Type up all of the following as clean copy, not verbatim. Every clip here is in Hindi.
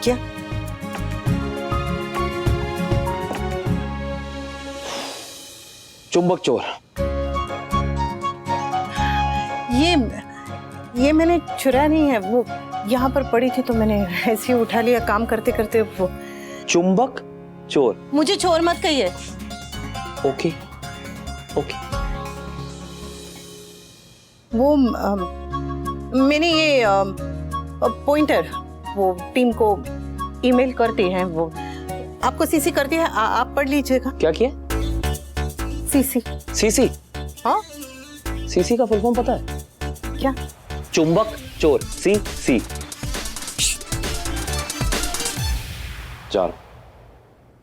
क्या? चुंबक चोर। ये मैंने चुराया नहीं है, वो यहाँ पर पड़ी थी तो मैंने ऐसे ही उठा लिया काम करते करते। वो चुंबक चोर। मुझे चोर मत कहिए। Okay okay. वो मैंने ये पॉइंटर वो टीम को ईमेल करती है, वो आपको सीसी करती है, आप पढ़ लीजिएगा। क्या किया? सीसी। सीसी? हाँ, सीसी का फुल फॉर्म पता है? क्या? चुंबक चोर। सी सी। चलो,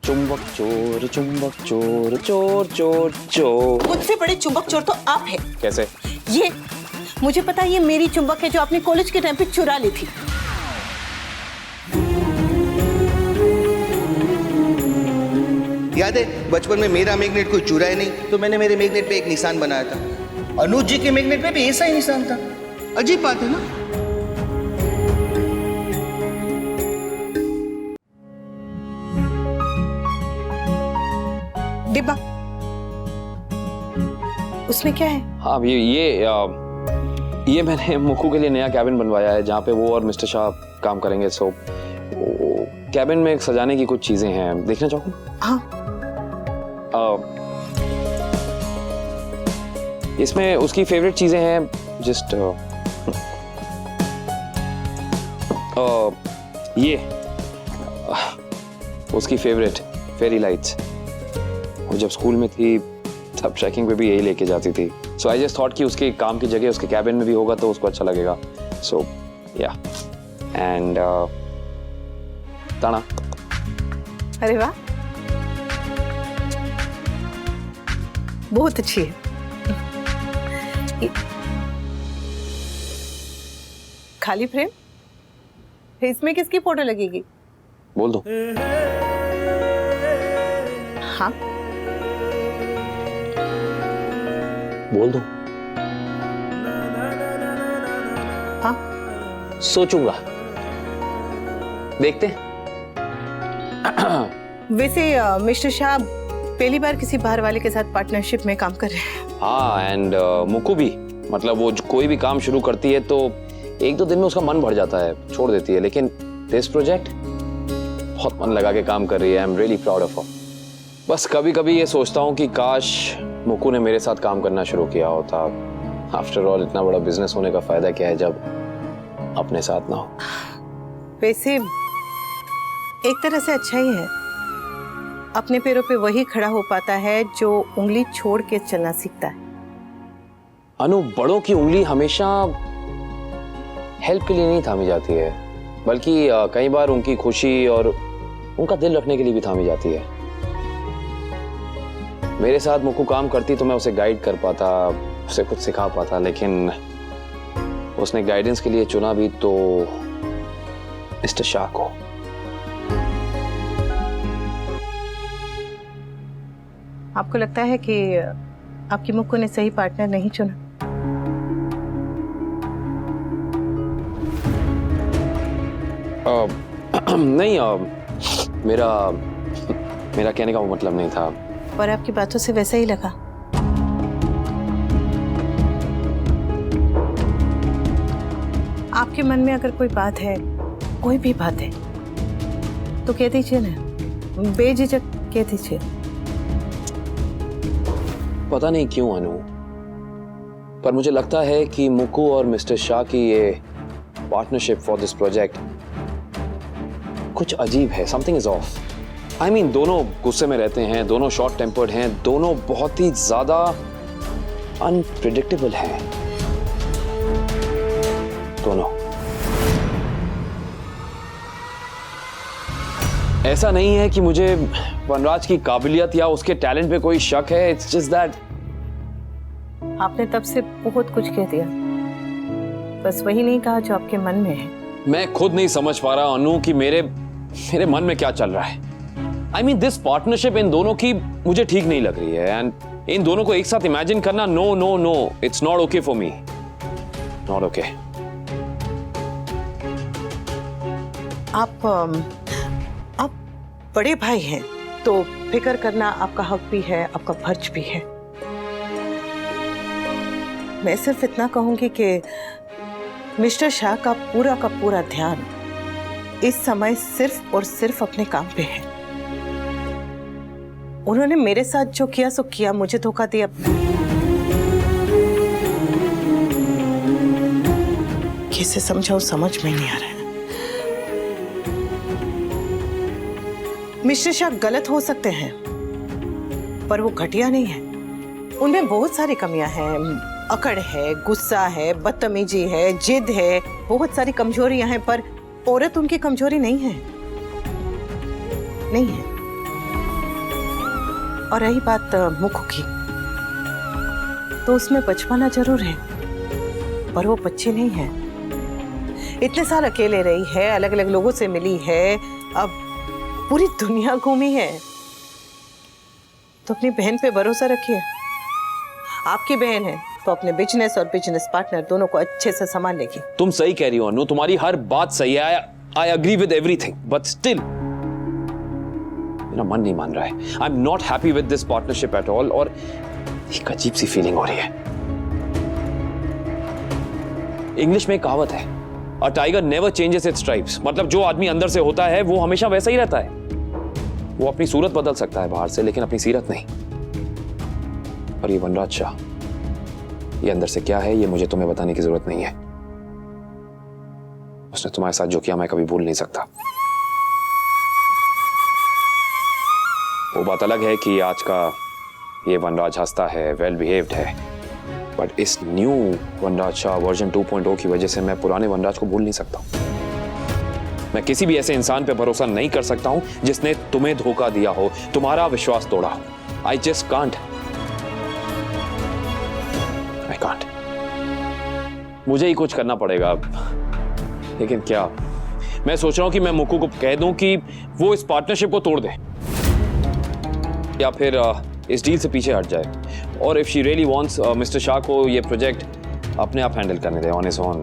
चुंबक चोर चुंबक चोर चोर चोर चोर। मुझसे बड़े चुंबक चोर तो आप हैं। कैसे? ये मुझे पता है, ये मेरी चुंबक है जो आपने कॉलेज के टाइम पे चुरा ली थी। याद है बचपन में मेरा मैग्नेट कोई चुराया नहीं तो मैंने मेरे मैग्नेट पे एक निशान बनाया था। अनुज जी के मैग्नेट पे भी ऐसा ही निशान था। अजीब बात है ना। डिब्बा, उसमें क्या है? हाँ, ये मैंने मुक्कू के लिए नया कैबिन बनवाया है जहाँ पे वो और मिस्टर शाह काम करेंगे। सो कैबिन में सजाने की कुछ चीजें हैं, देखना चाहोगे? हाँ। इसमें उसकी फेवरेट चीजें हैं। जस्ट ये उसकी फेवरेट फेरी लाइट्स। वो जब स्कूल में थी तब ट्रैकिंग पे भी यही लेके जाती थी। सो आई जस्ट थॉट कि उसके काम की जगह उसके कैबिन में भी होगा तो उसको अच्छा लगेगा। सो या एंड ताना। अरे वाह, बहुत अच्छी है। खाली फ्रेम, इसमें किसकी फोटो लगेगी? बोल दो। हाँ, बोल दो। हाँ। सोचूंगा, देखते हैं। वैसे मिस्टर शाह पहली बार किसी बाहर वाले के साथ पार्टनरशिप में काम कर रहे हैं। हाँ, एंड मुक्कू भी, मतलब वो कोई भी काम शुरू करती है तो एक दो दिन में उसका मन भर जाता है, छोड़ देती है। लेकिन दिस प्रोजेक्ट बहुत मन लगा के काम कर रही है। I am really proud of her. बस कभी कभी ये सोचता हूँ कि काश मुक्कू ने मेरे साथ काम करना शुरू किया होता। आफ्टर ऑल इतना बड़ा बिजनेस होने का फायदा क्या है जब अपने साथ ना हो। वैसे एक तरह से अच्छा ही है, अपने पैरों पे वही खड़ा हो पाता है जो उंगली छोड़ के चलना सीखता है। अनु, बड़ों की उंगली हमेशा हेल्प के लिए नहीं थामी जाती है, बल्कि कई बार उनकी खुशी और उनका दिल रखने के लिए भी थामी जाती है। मेरे साथ मुक्कू काम करती तो मैं उसे गाइड कर पाता, उसे कुछ सिखा पाता, लेकिन उसने गाइडेंस के लिए चुना भी तो मिस्टर शाह को। आपको लगता है कि आपकी मुक्कू ने सही पार्टनर नहीं चुना? नहीं, मेरा कहने का वो मतलब नहीं था। पर आपकी बातों से वैसा ही लगा। आपके मन में अगर कोई बात है, कोई भी बात है, तो कह दीजिए ना, बेझिझक कह दीजिए। पता नहीं क्यों अनु, पर मुझे लगता है कि मुकु और मिस्टर शाह की ये पार्टनरशिप फॉर दिस प्रोजेक्ट कुछ अजीब है. Something is of. I mean दोनों गुस्से में रहते हैं, दोनों शॉर्ट टेम्पर्ड हैं, दोनों बहुत ही ज्यादा अनप्रिडिक्टेबल हैं. दोनों. ऐसा नहीं है कि मुझे वनराज की काबिलियत या उसके टैलेंट पे कोई शक है. इट्स जस्ट दैट आपने तब से बहुत कुछ कह दिया, बस वही नहीं कहा जो आपके मन में है. मैं खुद नहीं समझ पा रहा अनु कि मेरे मन में क्या चल रहा है. I mean this partnership in दोनों की मुझे ठीक नहीं लग रही है. एंड इन दोनों को एक साथ इमेजिन करना, no no no, it's not okay for me. Not okay. आप बड़े भाई हैं तो फिक्र करना आपका हक भी है, आपका फर्ज भी है. मैं सिर्फ इतना कहूंगी कि मिस्टर शाह का पूरा ध्यान इस समय सिर्फ और सिर्फ अपने काम पे है. उन्होंने मेरे साथ जो किया सो किया, मुझे धोखा दिया. कैसे समझाऊं, समझ में नहीं आ रहा है. मिस्टर शाह गलत हो सकते हैं पर वो घटिया नहीं है. उनमें बहुत सारी कमियां हैं. अकड़ है, गुस्सा है, बदतमीजी है, जिद है, बहुत सारी कमजोरियां हैं, पर औरत उनकी कमजोरी नहीं है. नहीं है. और रही बात मुकु की, तो उसमें बचपना जरूर है पर वो बच्ची नहीं है. इतने साल अकेले रही है, अलग अलग लोगों से मिली है, अब पूरी दुनिया घूमी है. तो अपनी बहन पे भरोसा रखिए. आपकी बहन है तो अपने बिजनेस और बिजनेस पार्टनर दोनों को अच्छे से संभाल लेगी. तुम सही कह रही हो अनु, तुम्हारी हर बात सही है. I agree with everything, but still मेरा मन नहीं मान रहा है. I am not happy with this partnership at all. और एक अजीब सी फीलिंग हो रही है. इंग्लिश में एक कहावत है, a tiger never changes it's stripes. मतलब जो आदमी अंदर से होता है वो हमेशा वैसा ही रहता है. वो अपनी सूरत बदल सकता है बाहर से, लेकिन अपनी सीरत नहीं. और ये वनराज शाह, ये अंदर से क्या है ये मुझे तुम्हें बताने की जरूरत नहीं है. उसने तुम्हारे साथ जो किया मैं कभी भूल नहीं सकता. वो बात अलग है कि आज का ये वनराज हंसता है, वेल बिहेव्ड है, बट इस न्यू वनराज शाह वर्जन 2.0 की वजह से मैं पुराने वनराज को भूल नहीं सकता. मैं किसी भी ऐसे इंसान पे भरोसा नहीं कर सकता हूं जिसने तुम्हें धोखा दिया हो, तुम्हारा विश्वास तोड़ा हो. I just can't. I can't. मुझे ही कुछ करना पड़ेगा अब. लेकिन क्या? मैं सोच रहा हूं कि मैं मुकु को कह दूं कि वो इस पार्टनरशिप को तोड़ दे, या फिर इस डील से पीछे हट जाए. और if she really wants mister Shah को ये प्रोजेक्ट अपने आप हैंडल करने दे ऑन हिज ओन.